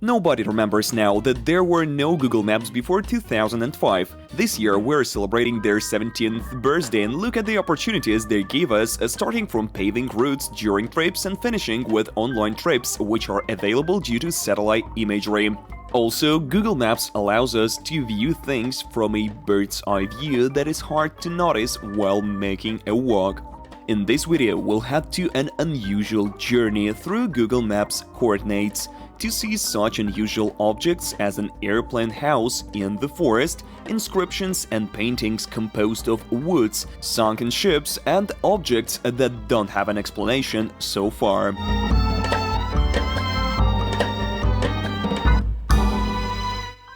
Nobody remembers now that there were no Google Maps before 2005. This year we're celebrating their 17th birthday and look at the opportunities they gave us, starting from paving routes during trips and finishing with online trips, which are available due to satellite imagery. Also, Google Maps allows us to view things from a bird's eye view that is hard to notice while making a walk. In this video, we'll head to an unusual journey through Google Maps coordinates to see such unusual objects as an airplane house in the forest, inscriptions and paintings composed of woods, sunken ships, and objects that don't have an explanation so far.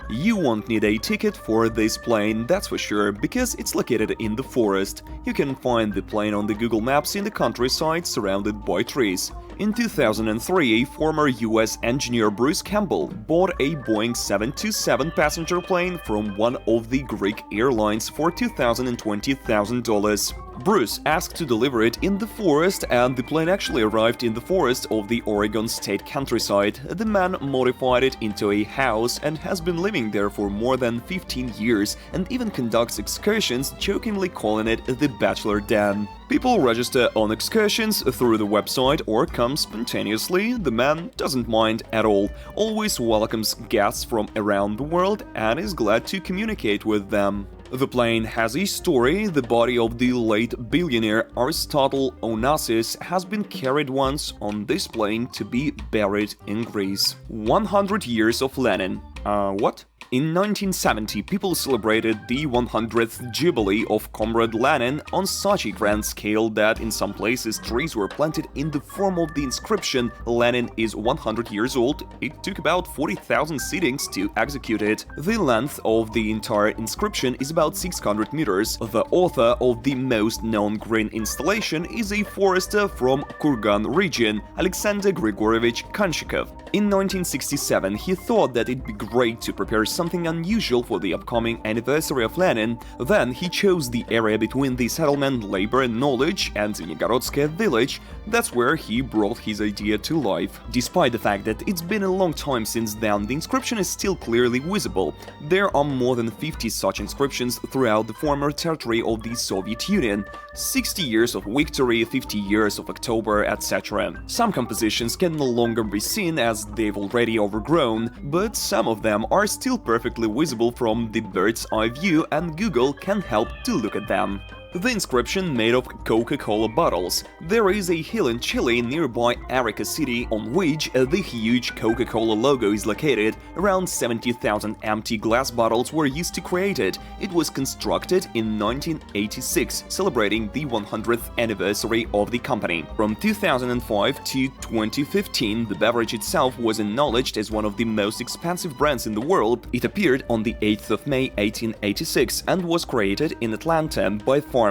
You won't need a ticket for this plane, that's for sure, because it's located in the forest. You can find the plane on the Google Maps in the countryside surrounded by trees. In 2003, a former US engineer Bruce Campbell bought a Boeing 727 passenger plane from one of the Greek airlines for $220,000. Bruce asked to deliver it in the forest, and the plane actually arrived in the forest of the Oregon state countryside. The man modified it into a house and has been living there for more than 15 years and even conducts excursions, jokingly calling it the Bachelor Den. People register on excursions through the website or come spontaneously. The man doesn't mind at all, always welcomes guests from around the world and is glad to communicate with them. The plane has a story. The body of the late billionaire Aristotle Onassis has been carried once on this plane to be buried in Greece. 100 years of Lenin. What? In 1970, people celebrated the 100th Jubilee of Comrade Lenin on such a grand scale that in some places trees were planted in the form of the inscription "Lenin is 100 years old." It took about 40,000 sittings to execute it. The length of the entire inscription is about 600 meters. The author of the most known green installation is a forester from Kurgan region, Alexander Grigorievich Konchikov. In 1967, he thought that it'd be great to prepare something unusual for the upcoming anniversary of Lenin. Then he chose the area between the settlement Labor and Knowledge and Nyegorodskoye village. That's where he brought his idea to life. Despite the fact that it's been a long time since then, the inscription is still clearly visible. There are more than 50 such inscriptions throughout the former territory of the Soviet Union. 60 years of victory, 50 years of October, etc. Some compositions can no longer be seen as they've already overgrown, but some of them are still perfectly visible from the bird's eye view, and Google can help to look at them. The inscription made of Coca-Cola bottles. There is a hill in Chile nearby Arica City on which the huge Coca-Cola logo is located. Around 70,000 empty glass bottles were used to create it. It was constructed in 1986, celebrating the 100th anniversary of the company. From 2005 to 2015, the beverage itself was acknowledged as one of the most expensive brands in the world. It appeared on the 8th of May 1886 and was created in Atlanta by pharmacist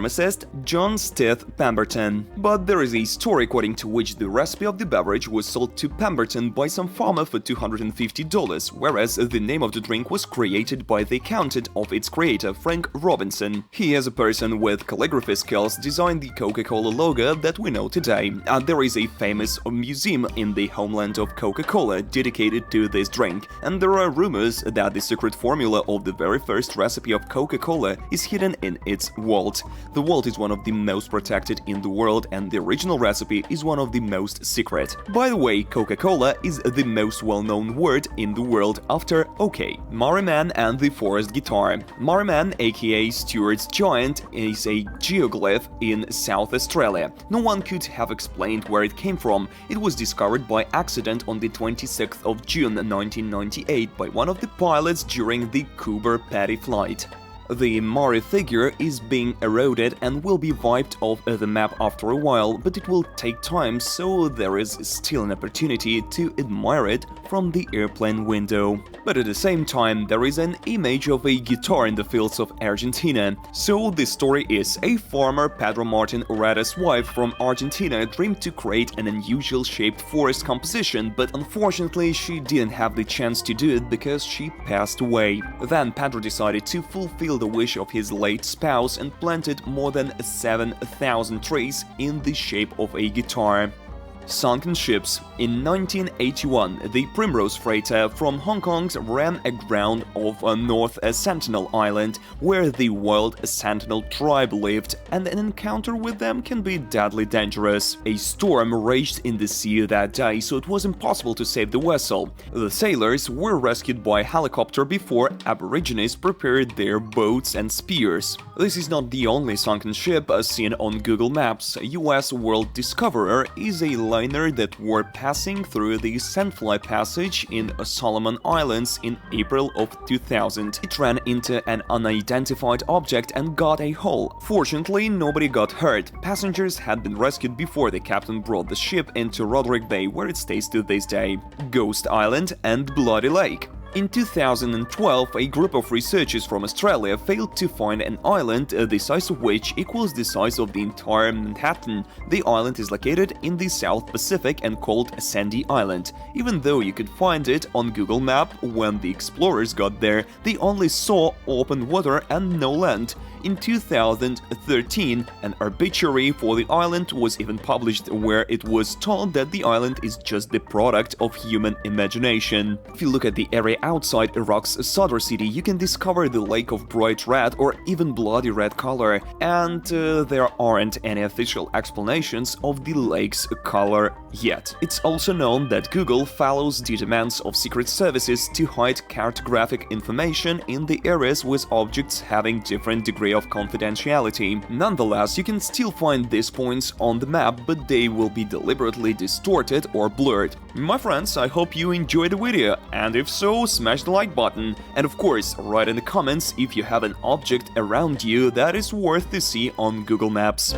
John Stith Pemberton. But there is a story according to which the recipe of the beverage was sold to Pemberton by some farmer for $250, whereas the name of the drink was created by the accountant of its creator, Frank Robinson. He, as a person with calligraphy skills, designed the Coca-Cola logo that we know today. There is a famous museum in the homeland of Coca-Cola dedicated to this drink, and there are rumors that the secret formula of the very first recipe of Coca-Cola is hidden in its vault. The vault is one of the most protected in the world, and the original recipe is one of the most secret. By the way, Coca-Cola is the most well-known word in the world after OK. Marree Man and the Forest Guitar. Marree Man, aka Stuart's Giant, is a geoglyph in South Australia. No one could have explained where it came from. It was discovered by accident on the 26th of June 1998 by one of the pilots during the Cooper Petty flight. The Marree figure is being eroded and will be wiped off the map after a while, but it will take time, so there is still an opportunity to admire it from the airplane window. But at the same time, there is an image of a guitar in the fields of Argentina. So the story is, a farmer, Pedro Martin Ureta's wife from Argentina, dreamed to create an unusual shaped forest composition, but unfortunately she didn't have the chance to do it because she passed away. Then Pedro decided to fulfill the wish of his late spouse and planted more than 7,000 trees in the shape of a guitar. Sunken ships. In 1981, the Primrose freighter from Hong Kong ran aground off North Sentinel Island, where the wild Sentinel tribe lived, and an encounter with them can be deadly dangerous. A storm raged in the sea that day, so it was impossible to save the vessel. The sailors were rescued by helicopter before Aborigines prepared their boats and spears. This is not the only sunken ship seen on Google Maps. US World Discoverer is a liner that were passing through the Sandfly Passage in Solomon Islands in April of 2000. It ran into an unidentified object and got a hole. Fortunately, nobody got hurt. Passengers had been rescued before the captain brought the ship into Roderick Bay, where it stays to this day. Ghost Island and Bloody Lake. In 2012, a group of researchers from Australia failed to find an island the size of which equals the size of the entire Manhattan. The island is located in the South Pacific and called Sandy Island. Even though you could find it on Google Map, when the explorers got there, they only saw open water and no land. In 2013, an obituary for the island was even published where it was told that the island is just the product of human imagination. If you look at the area outside Iraq's Sadr city, you can discover the lake of bright red or even bloody red color, and there aren't any official explanations of the lake's color yet. It's also known that Google follows the demands of secret services to hide cartographic information in the areas with objects having different degree of confidentiality. Nonetheless, you can still find these points on the map, but they will be deliberately distorted or blurred. My friends, I hope you enjoyed the video, and if so, smash the like button. And of course, write in the comments if you have an object around you that is worth to see on Google Maps.